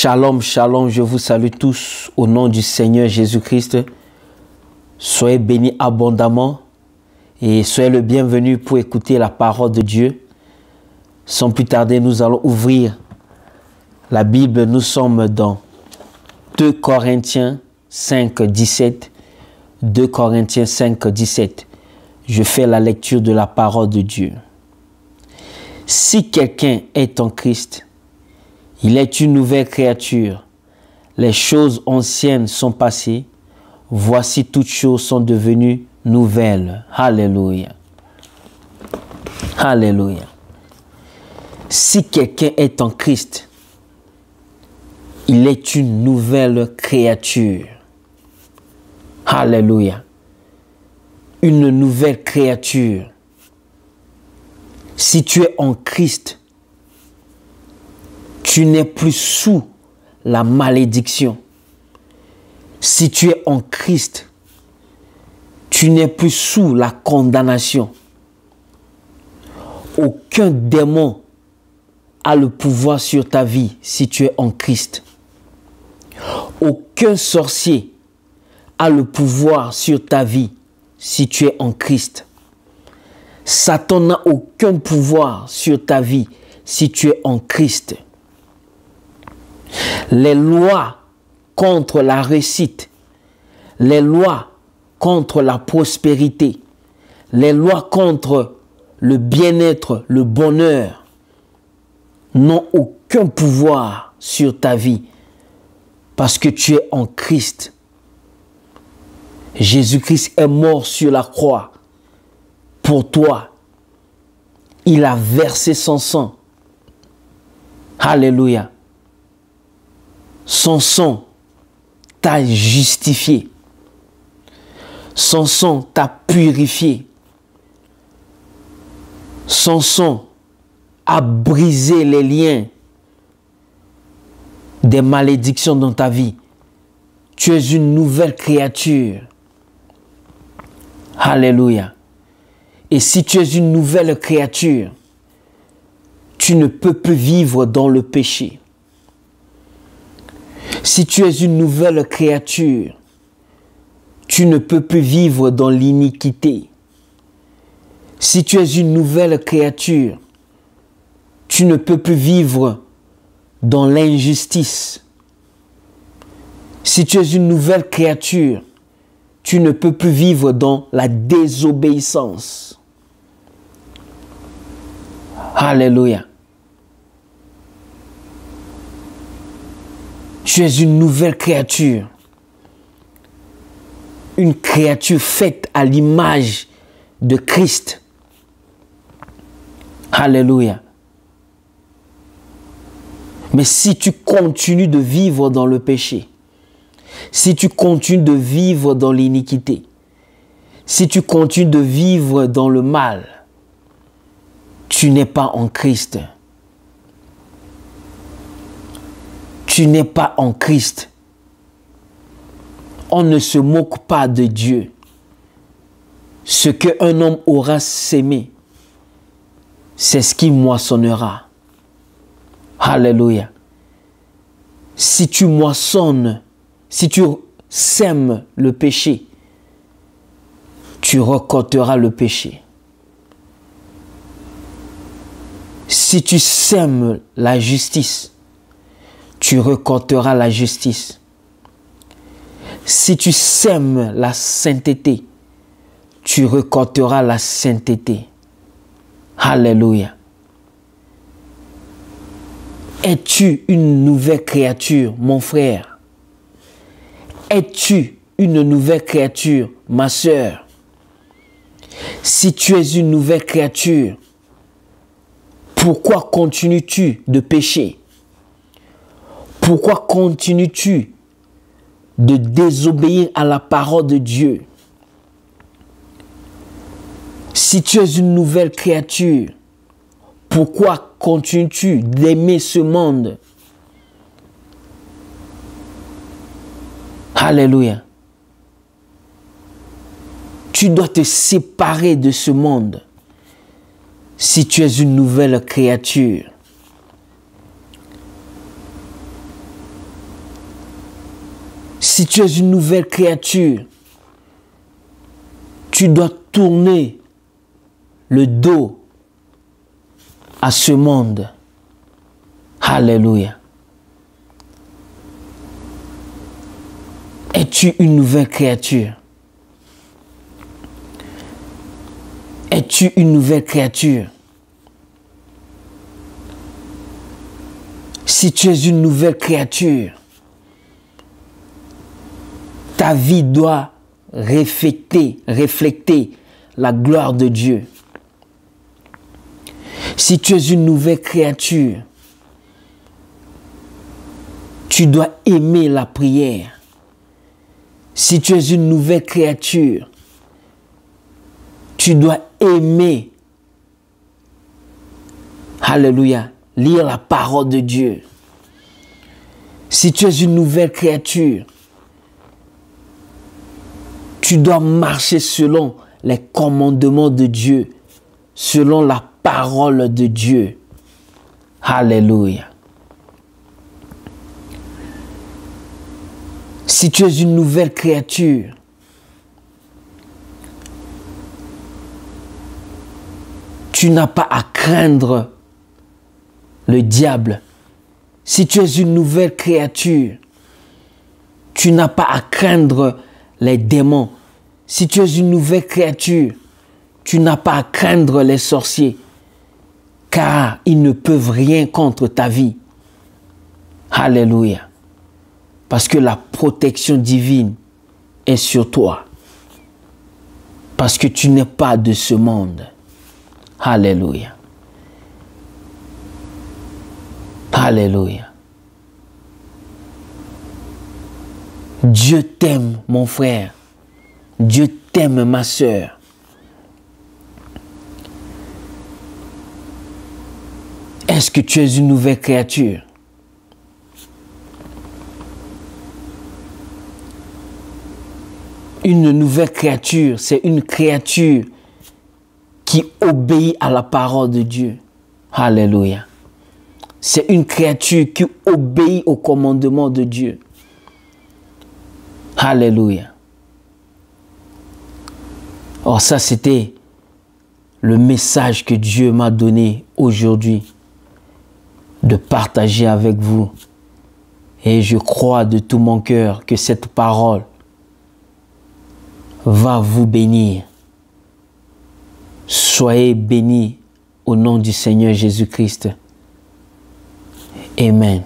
Shalom, shalom, je vous salue tous au nom du Seigneur Jésus-Christ. Soyez bénis abondamment et soyez le bienvenu pour écouter la parole de Dieu. Sans plus tarder, nous allons ouvrir la Bible. Nous sommes dans 2 Corinthiens 5, 17. 2 Corinthiens 5, 17. Je fais la lecture de la parole de Dieu. Si quelqu'un est en Christ, il est une nouvelle créature. Les choses anciennes sont passées. Voici toutes choses sont devenues nouvelles. Alléluia. Alléluia. Si quelqu'un est en Christ, il est une nouvelle créature. Alléluia. Une nouvelle créature. Si tu es en Christ, tu n'es plus sous la malédiction. Si tu es en Christ, tu n'es plus sous la condamnation. Aucun démon a le pouvoir sur ta vie si tu es en Christ. Aucun sorcier a le pouvoir sur ta vie si tu es en Christ. Satan n'a aucun pouvoir sur ta vie si tu es en Christ. Les lois contre la réussite, les lois contre la prospérité, les lois contre le bien-être, le bonheur, n'ont aucun pouvoir sur ta vie parce que tu es en Christ. Jésus-Christ est mort sur la croix pour toi. Il a versé son sang. Alléluia. Son sang t'a justifié. Son sang t'a purifié. Son sang a brisé les liens des malédictions dans ta vie. Tu es une nouvelle créature. Alléluia. Et si tu es une nouvelle créature, tu ne peux plus vivre dans le péché. Si tu es une nouvelle créature, tu ne peux plus vivre dans l'iniquité. Si tu es une nouvelle créature, tu ne peux plus vivre dans l'injustice. Si tu es une nouvelle créature, tu ne peux plus vivre dans la désobéissance. Alléluia. Tu es une nouvelle créature. Une créature faite à l'image de Christ. Alléluia. Mais si tu continues de vivre dans le péché, si tu continues de vivre dans l'iniquité, si tu continues de vivre dans le mal, tu n'es pas en Christ. Tu n'es pas en Christ. On ne se moque pas de Dieu. Ce qu'un homme aura sémé, c'est ce qu'il moissonnera. Alléluia. Si tu moissonnes, si tu sèmes le péché, tu récolteras le péché. Si tu sèmes la justice, tu récolteras la justice. Si tu sèmes la sainteté, tu récolteras la sainteté. Alléluia. Es-tu une nouvelle créature, mon frère? Es-tu une nouvelle créature, ma sœur? Si tu es une nouvelle créature, pourquoi continues-tu de pécher? Pourquoi continues-tu de désobéir à la parole de Dieu? Si tu es une nouvelle créature, pourquoi continues-tu d'aimer ce monde? Alléluia. Tu dois te séparer de ce monde si tu es une nouvelle créature. Si tu es une nouvelle créature, tu dois tourner le dos à ce monde. Alléluia. Es-tu une nouvelle créature? Es-tu une nouvelle créature? Si tu es une nouvelle créature, ta vie doit refléter la gloire de Dieu. Si tu es une nouvelle créature, tu dois aimer la prière. Si tu es une nouvelle créature, tu dois aimer, alléluia, lire la parole de Dieu. Si tu es une nouvelle créature, tu dois marcher selon les commandements de Dieu, selon la parole de Dieu. Alléluia. Si tu es une nouvelle créature, tu n'as pas à craindre le diable. Si tu es une nouvelle créature, tu n'as pas à craindre les démons. Si tu es une nouvelle créature, tu n'as pas à craindre les sorciers, car ils ne peuvent rien contre ta vie. Alléluia. Parce que la protection divine est sur toi. Parce que tu n'es pas de ce monde. Alléluia. Alléluia. Dieu t'aime, mon frère. Dieu t'aime, ma sœur. Est-ce que tu es une nouvelle créature? Une nouvelle créature, c'est une créature qui obéit à la parole de Dieu. Alléluia. C'est une créature qui obéit au commandement de Dieu. Alléluia. Oh, ça c'était le message que Dieu m'a donné aujourd'hui de partager avec vous. Et je crois de tout mon cœur que cette parole va vous bénir. Soyez bénis au nom du Seigneur Jésus-Christ. Amen.